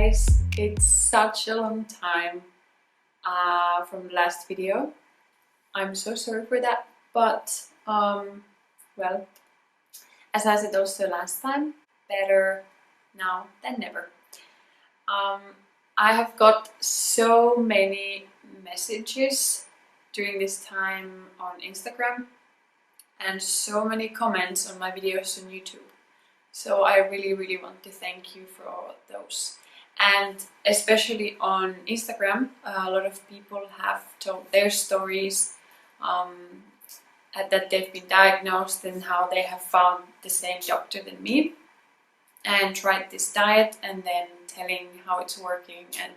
guys, it's such a long time from the last video. I'm so sorry for that, but well, as I said also last time, better now than never. I have got so many messages during this time on Instagram and so many comments on my videos on YouTube. So I really want to thank you for all of those. And especially on Instagram, a lot of people have told their stories that they've been diagnosed and how they have found the same doctor than me and tried this diet and then telling how it's working. And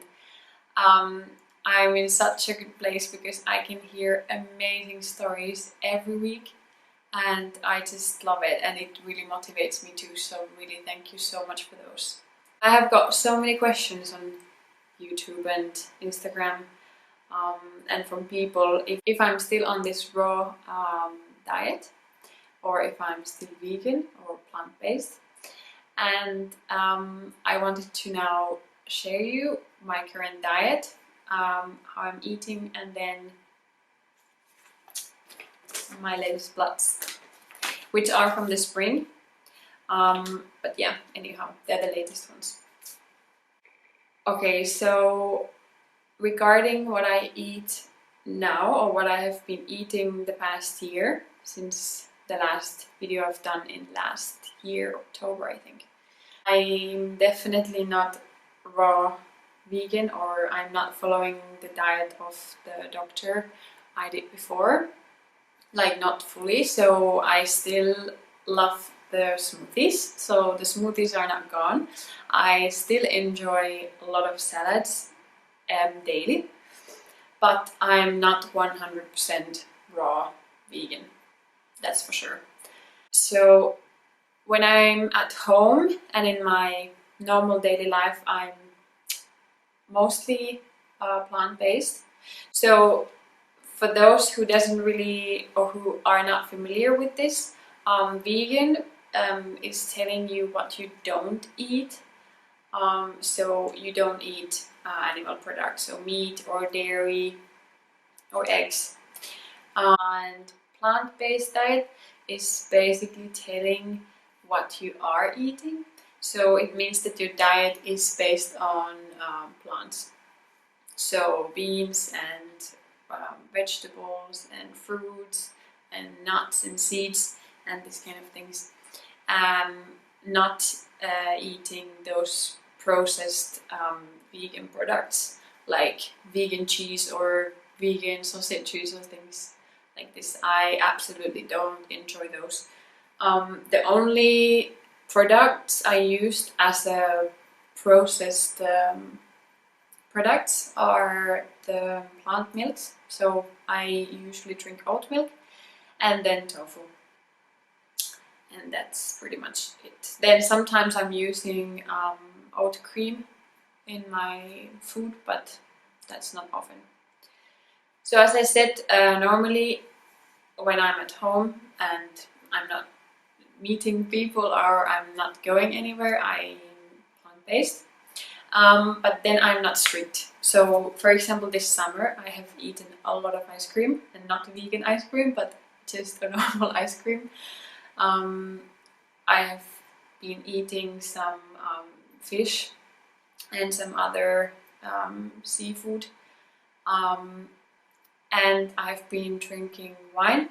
I'm in such a good place because I can hear amazing stories every week. And I just love it, and it really motivates me too, so really thank you so much for those. I have got so many questions on YouTube and Instagram and from people if I'm still on this raw diet or if I'm still vegan or plant-based. And I wanted to now share you my current diet, how I'm eating, and then my latest bloods, which are from the spring, but yeah, anyhow, they're the latest ones. Okay, so regarding what I eat now, or what I have been eating the past year, since the last video I've done in last year, October I think, I'm definitely not raw vegan, or I'm not following the diet of the doctor I did before. Like, not fully, so I still love the smoothies, so the smoothies are not gone. I still enjoy a lot of salads daily, but I'm not 100% raw vegan, that's for sure. So when I'm at home and in my normal daily life, I'm mostly plant-based. So for those who doesn't really, or who are not familiar with this, vegan is telling you what you don't eat. So you don't eat animal products, so meat or dairy or eggs. And plant-based diet is basically telling what you are eating. So it means that your diet is based on plants. So beans and vegetables and fruits and nuts and seeds and this kind of things. Not eating those processed vegan products like vegan cheese or vegan sausages or things like this. I absolutely don't enjoy those. The only products I used as a processed products are the plant milks. So I usually drink oat milk and then tofu. And that's pretty much it. Then sometimes I'm using oat cream in my food, but that's not often. So as I said, normally when I'm at home and I'm not meeting people or I'm not going anywhere, I'm plant-based. But then I'm not strict. So for example, this summer I have eaten a lot of ice cream, and not vegan ice cream, but just a normal ice cream. I have been eating some fish and some other seafood, and I've been drinking wine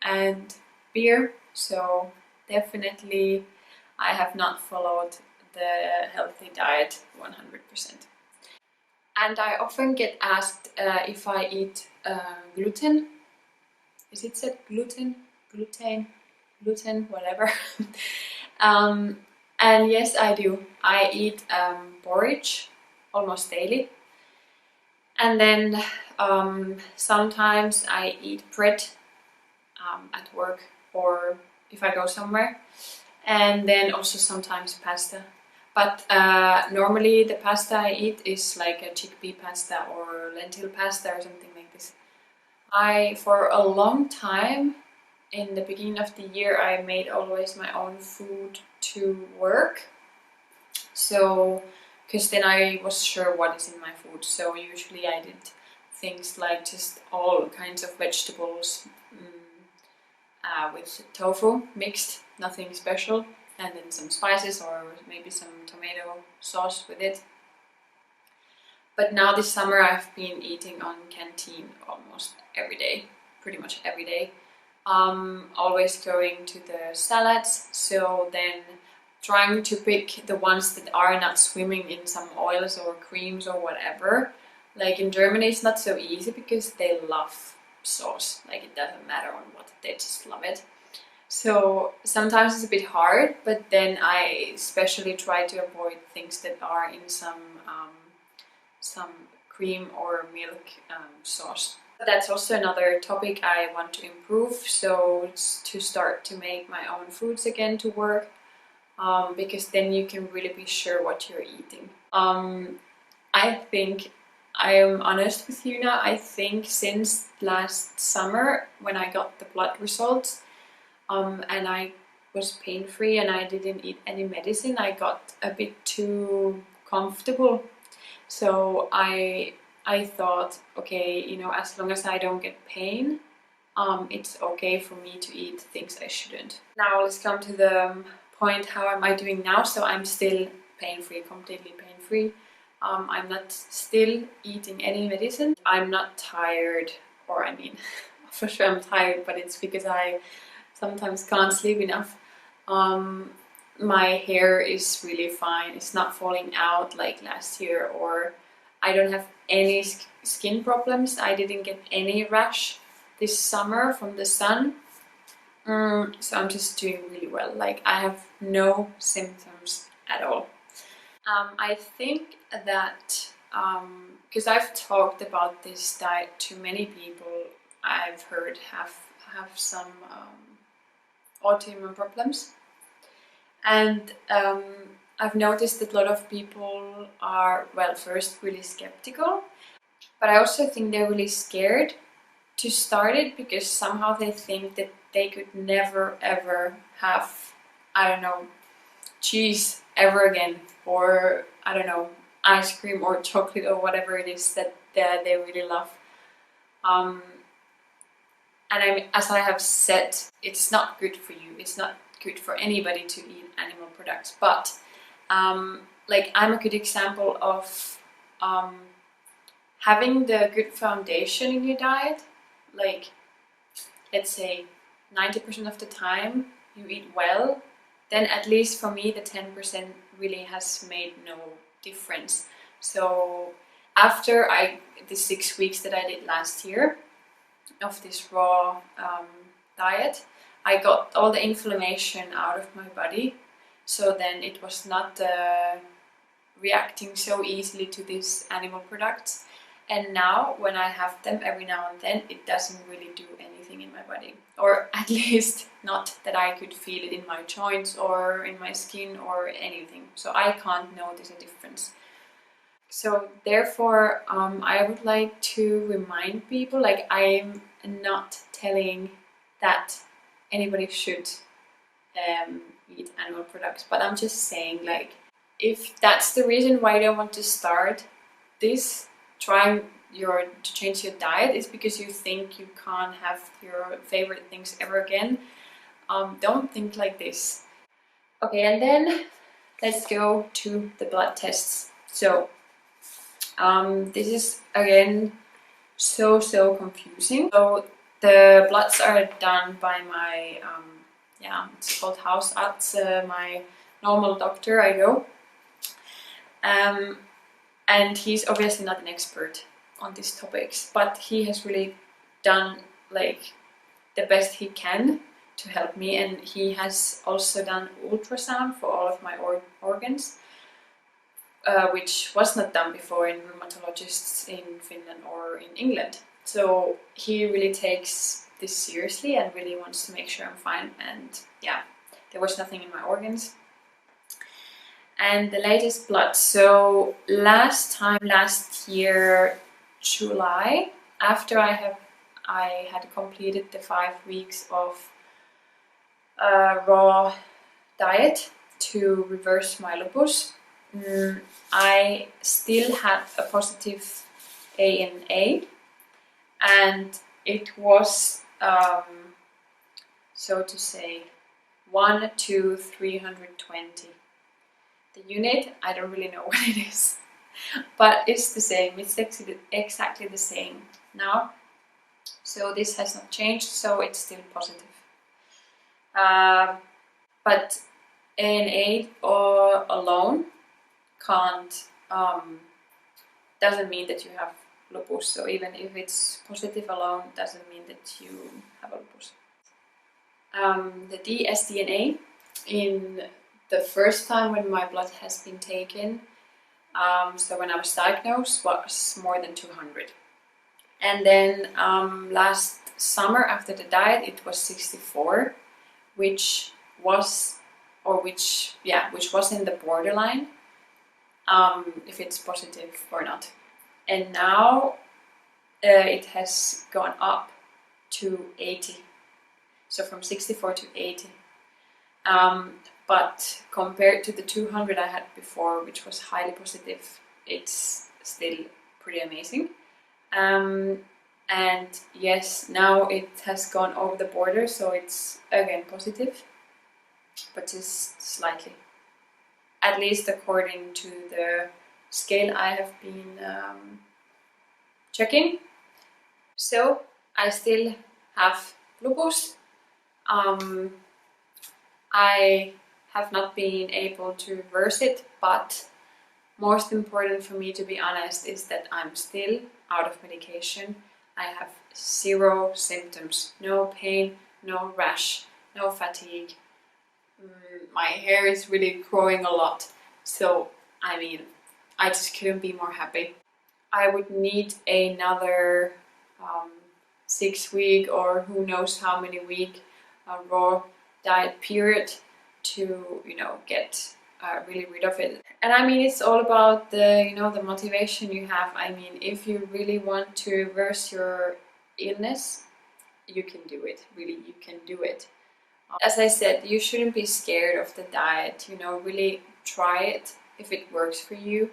and beer, so definitely I have not followed the healthy diet 100%. And I often get asked if I eat gluten. Is it said gluten? Gluten, whatever. And yes, I do. I eat porridge almost daily. And then sometimes I eat bread at work or if I go somewhere. And then also sometimes pasta. But normally the pasta I eat is like a chickpea pasta or lentil pasta or something like this. For a long time, in the beginning of the year, I made always my own food to work. So because then I was sure what is in my food. So usually I did things like just all kinds of vegetables with tofu mixed, nothing special, and then some spices or maybe some tomato sauce with it. But now this summer I've been eating on canteen almost every day, pretty much every day. Always going to the salads, so then trying to pick the ones that are not swimming in some oils or creams or whatever. Like in Germany it's not so easy because they love sauce, like it doesn't matter on what, they just love it. So sometimes it's a bit hard, but then I especially try to avoid things that are in some cream or milk sauce. That's also another topic I want to improve, so it's to start to make my own foods again to work, because then you can really be sure what you're eating. I think, I am honest with you now, I think since last summer when I got the blood results and I was pain-free and I didn't eat any medicine, I got a bit too comfortable. So I thought, okay, you know, as long as I don't get pain, it's okay for me to eat things I shouldn't. Now let's come to the point, how am I doing now? So I'm still pain-free, completely pain-free. I'm not still eating any medicine. I'm not tired, or I mean, for sure I'm tired, but it's because I sometimes can't sleep enough. My hair is really fine, it's not falling out like last year, or I don't have any skin problems. I didn't get any rash this summer from the sun, so I'm just doing really well. Like I have no symptoms at all. I think that because I've talked about this diet to many people I've heard have some autoimmune problems, and I've noticed that a lot of people are, well, first really skeptical, but I also think they're really scared to start it because somehow they think that they could never ever have, I don't know, cheese ever again, or I don't know, ice cream or chocolate or whatever it is that they really love. And as I have said, it's not good for you. It's not good for anybody to eat animal products. But like I'm a good example of having the good foundation in your diet. Like let's say 90% of the time you eat well, then at least for me the 10% really has made no difference. So after the 6 weeks that I did last year of this raw diet, I got all the inflammation out of my body, so then it was not reacting so easily to these animal products. And now when I have them every now and then, it doesn't really do anything in my body, or at least not that I could feel it in my joints or in my skin or anything. So I can't notice a difference. So therefore I would like to remind people, like I'm not telling that anybody should eat animal products, but I'm just saying, like, if that's the reason why you don't want to start this, trying to change your diet, is because you think you can't have your favorite things ever again. Don't think like this. Okay, and then let's go to the blood tests. So this is again so confusing. So the bloods are done by my it's called house arts, my normal doctor I go, and he's obviously not an expert on these topics, but he has really done like the best he can to help me, and he has also done ultrasound for all of my organs, which was not done before in rheumatologists in Finland or in England. So he really takes this seriously and really wants to make sure I'm fine, and yeah, there was nothing in my organs. And the latest blood, so last year July, after I had completed the 5 weeks of raw diet to reverse my lupus, I still had a positive ANA, and it was, so to say, 1 to 320. The unit, I don't really know what it is, but it's the same. It's exactly the same now. So this has not changed, so it's still positive. But ANA or alone can't, doesn't mean that you have lupus. So even if it's positive alone, doesn't mean that you have a lupus. The dsDNA in the first time when my blood has been taken, so when I was diagnosed, was more than 200. And then last summer after the diet, it was 64, which was in the borderline, if it's positive or not. And now it has gone up to 80. So from 64 to 80. But compared to the 200 I had before, which was highly positive, it's still pretty amazing. And yes, now it has gone over the border, so it's again positive, but just slightly. At least according to the scale I have been checking. So I still have lupus. I have not been able to reverse it, but most important for me, to be honest, is that I'm still out of medication. I have 0 symptoms, no pain, no rash, no fatigue. My hair is really growing a lot, so I mean, I just couldn't be more happy. I would need another 6-week or who knows how many week raw diet period to, you know, get really rid of it. And I mean, it's all about the, you know, the motivation you have. I mean, if you really want to reverse your illness, you can do it. Really, you can do it. As I said, you shouldn't be scared of the diet. You know, really try it if it works for you.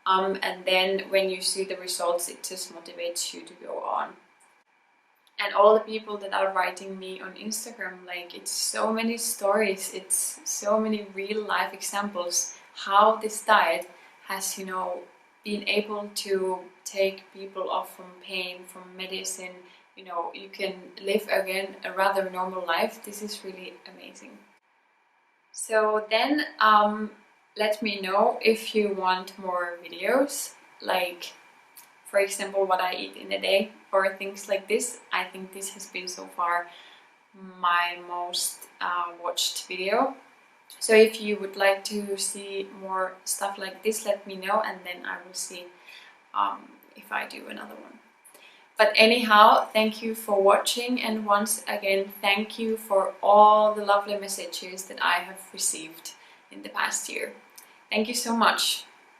And then when you see the results, it just motivates you to go on. And all the people that are writing me on Instagram, like, it's so many stories, it's so many real life examples how this diet has, you know, been able to take people off from pain, from medicine. You know, you can live again a rather normal life. This is really amazing. So then let me know if you want more videos, like for example what I eat in a day or things like this. I think this has been so far my most watched video. So if you would like to see more stuff like this, let me know, and then I will see if I do another one. But anyhow, thank you for watching, and once again thank you for all the lovely messages that I have received in the past year. Thank you so much.